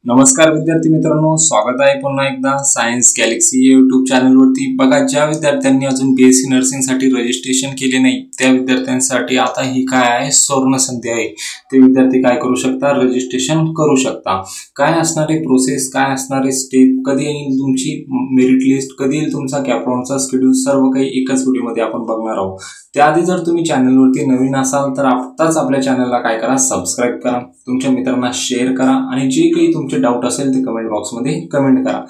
नमस्कार विद्यार्थी मित्रांनो, स्वागत आहे पुन्हा एकदा सायन्स गॅलेक्सी या यूट्यूब चॅनलवरती। बघा, ज्या विद्यार्थ्यांनी अजून बीएससी नर्सिंग साठी रजिस्ट्रेशन केले नाही त्या विद्यार्थ्यांसाठी आता ही काय आहे, सुवर्ण संधी आहे। ते विद्यार्थी काय करू शकता, रजिस्ट्रेशन करू शकता। काय असणार आहे प्रोसेस, काय असणार आहे स्टेप, कधी येईल तुमची मेरिट लिस्ट, कधी येईल तुमचा कॅपराउंडचा शेड्यूल, सर्व काही एकाच व्हिडिओमध्ये आपण बघणार आहोत। त्याआधी जर तुम्ही चॅनलवरती नवीन असाल तर आत्ताच आपल्या चॅनलला काय करा, सबस्क्राइब करा, तुमच्या मित्रांना शेअर करा आणि जे काही तुमचे डाऊट असेल ते कमेंट बॉक्समध्ये कमेंट करा।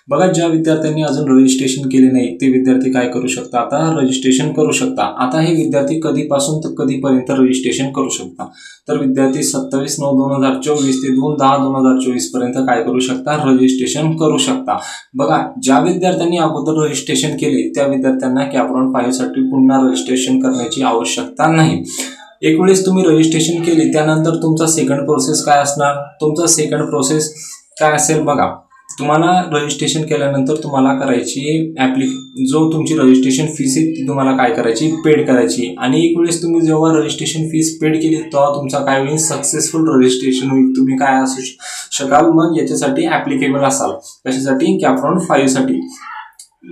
बघा, ज्या विद्यार्थ्यांनी अजून रजिस्ट्रेशन केले नाही ते विद्यार्थी काय करू शकता, आता रजिस्ट्रेशन करू शकता। आता हे विद्यार्थी कधीपासून तर कधीपर्यंत रजिस्ट्रेशन करू शकता, तर विद्यार्थी 27/9/2024 ते 2/10/2024 पर्यंत काय करू शकता, रजिस्ट्रेशन करू शकता। बघा, ज्या विद्यार्थ्यांनी अगोदर रजिस्ट्रेशन केले त्या विद्यार्थ्यांना कॅपराउंड 5 साठी पुन्हा रजिस्ट्रेशन करण्याची आवश्यकता नाही। एक वेळेस तुम्ही रजिस्ट्रेशन केले त्यानंतर तुमचा सेकंड प्रोसेस काय असणार, तुमचा सेकंड प्रोसेस काय असेल बघा, तुम्हाला रजिस्ट्रेशन केल्यानंतर तुम्हाला करायची जो तुमची रजिस्ट्रेशन फीस आहे ती तुम्हाला काय करायची, पेड करायची। आणि एक वेळेस तुम्ही जेव्हा रजिस्ट्रेशन फीस पेड केली तेव्हा तुमचा काय होईल, सक्सेसफुल रजिस्ट्रेशन होईल, तुम्ही काय असू शकाल, मग याच्यासाठी ऍप्लिकेबल असाल, कशासाठी, कॅपराउंड 5 साठी।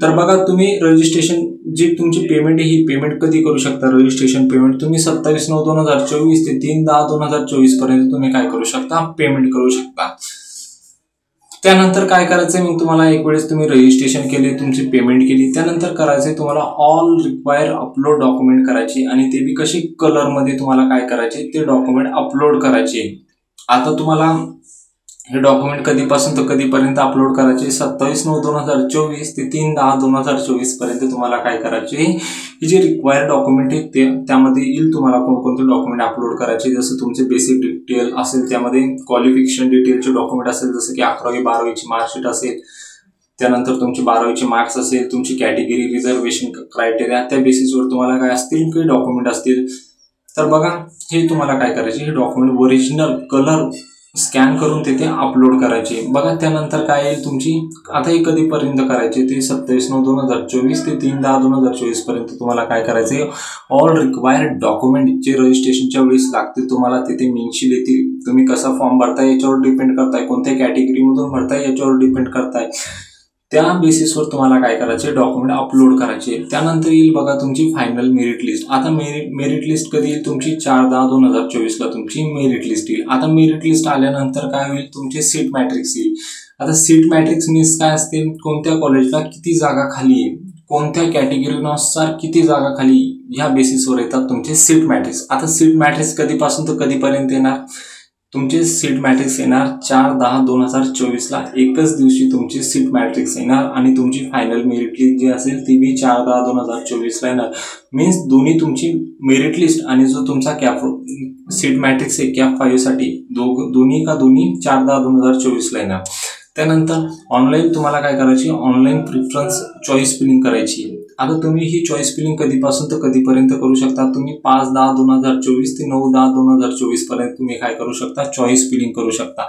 तर बघा, तुम्ही रजिस्ट्रेशन जी तुमची पेमेंट आहे ही पेमेंट कधी करू शकता, रजिस्ट्रेशन पेमेंट तुम्ही 27/9/2024 ते 3/10/2024 पर्यंत तुम्ही काय करू शकता, पेमेंट करू शकता। त्यानंतर काय करायचंय, मग तुम्हाला एक वेळेस तुम्ही रजिस्ट्रेशन केले, तुमची पेमेंट केली, त्यानंतर करायचंय तुम्हाला ऑल रिक्वायर अपलोड डॉक्युमेंट करायची आणि ते बी कशी, कलर मध्ये तुम्हाला काय करायचे, ते डॉक्युमेंट अपलोड करायचे। आता तुम्हाला हे डॉक्युमेंट कधीपासून तर कधीपर्यंत अपलोड करायचे, 27/9/2024 ते 3/10/2024 पर्यंत तुम्हाला काय करायचे, ही जे रिक्वायर्ड डॉक्युमेंट आहेत ते त्यामध्ये येईल तुम्हाला कोणकोणते डॉक्युमेंट अपलोड करायचे, जसं तुमचे बेसिक डिटेल असेल, त्यामध्ये क्वालिफिकेशन डिटेलचे डॉक्युमेंट असेल, जसं की 11वी-12वीची मार्कशीट असेल, त्यानंतर तुमची 12वीचे मार्क्स असेल, तुमची कॅटेगरी, रिझर्वेशन क्रायटेरिया, त्या बेसिसवर तुम्हाला काय असतील, काही डॉक्युमेंट असतील। तर बघा, हे तुम्हाला काय करायचे, हे डॉक्युमेंट ओरिजिनल कलर स्कॅन करून तिथे अपलोड करायचे। बघा, त्यानंतर काय येईल तुमची, आता हे कधीपर्यंत करायचे, ते 27/9/2024 ते 3/10/2024 पर्यंत तुम्हाला काय करायचे, ऑल रिक्वायर्ड डॉक्युमेंट जे रजिस्ट्रेशनच्या वेळेस लागतील तुम्हाला तिथे मेन्शन येतील। तुम्ही कसा फॉर्म भरताय याच्यावर डिपेंड करताय, कोणत्या कॅटेगरीमधून भरताय याच्यावर डिपेंड करताय, त्या बेसिसवर तुम्हाला काय करायचे, डॉक्युमेंट अपलोड करायचे। त्यानंतर येईल बघा तुमची फायनल मेरिट लिस्ट। आता मेरिट लिस्ट कधी येईल तुमची, 4/10/2024 ला तुमची मेरिट लिस्ट येईल। आता मेरिट लिस्ट आल्यानंतर काय होईल, तुमचे सीट मॅट्रिक्स येईल। आता सीट मॅट्रिक्स मीन्स काय असते, कोणत्या कॉलेजला किती जागा खाली आहे, कोणत्या कॅटेगरीनुसार किती जागा खाली, ह्या बेसिसवर येतात तुमचे सीट मॅट्रिक्स। आता सीट मॅट्रिक्स कधीपासून तर कधीपर्यंत येणार, तुमचे सीट मॅट्रिक्स येणार 4/10/2024 ला, एकच दिवशी तुमची सीट मॅट्रिक्स येणार आणि तुमची फायनल मेरिट लिस्ट जी असेल ती बी 4/10/2024 ला येणार। मीन्स दोन्ही तुमची मेरिट लिस्ट आणि जो तुमचा सीट मॅट्रिक्स आहे कॅप 5 साठी दोन्ही 4/10/2024 ला येणार। त्यानंतर ऑनलाईन तुम्हाला काय करायची, ऑनलाईन प्रिफरन्स चॉईस फिलिंग करायची। आता तुम्ही ही चॉईस फिलिंग कधीपासून तर कधीपर्यंत करू शकता, तुम्ही 5/10/2024 ते 9/10/2024 पर्यंत तुम्ही काय करू शकता, चॉईस फिलिंग करू शकता।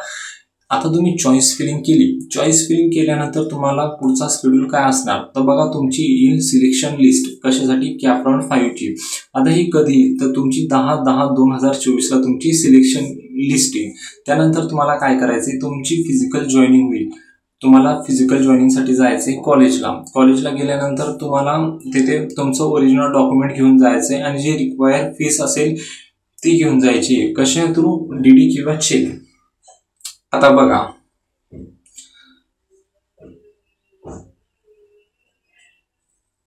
आता तुम्ही चॉईस फिलिंग केली, चॉईस फिलिंग केल्यानंतर तुम्हाला पुढचा शेड्यूल काय असणार, तर बघा तुमची येईल सिलेक्शन लिस्ट, कशासाठी, कॅपराउंड 5 ची। आता ही कधी येईल, तर तुमची 10/10/2024 ला तुमची सिलेक्शन लिस्ट येईल। त्यानंतर तुम्हाला काय करायचे, तुमची फिजिकल जॉईनिंग होईल, तुम्हाला फिजिकल जॉईनिंगसाठी जायचे कॉलेजला गेल्यानंतर तुम्हाला तिथे तुमचं ओरिजिनल डॉक्युमेंट घेऊन जायचे आणि जे रिक्वायर फीस असेल ती घेऊन जायची, कशा थ्रू, डीडी किंवा चेक। आता बघा,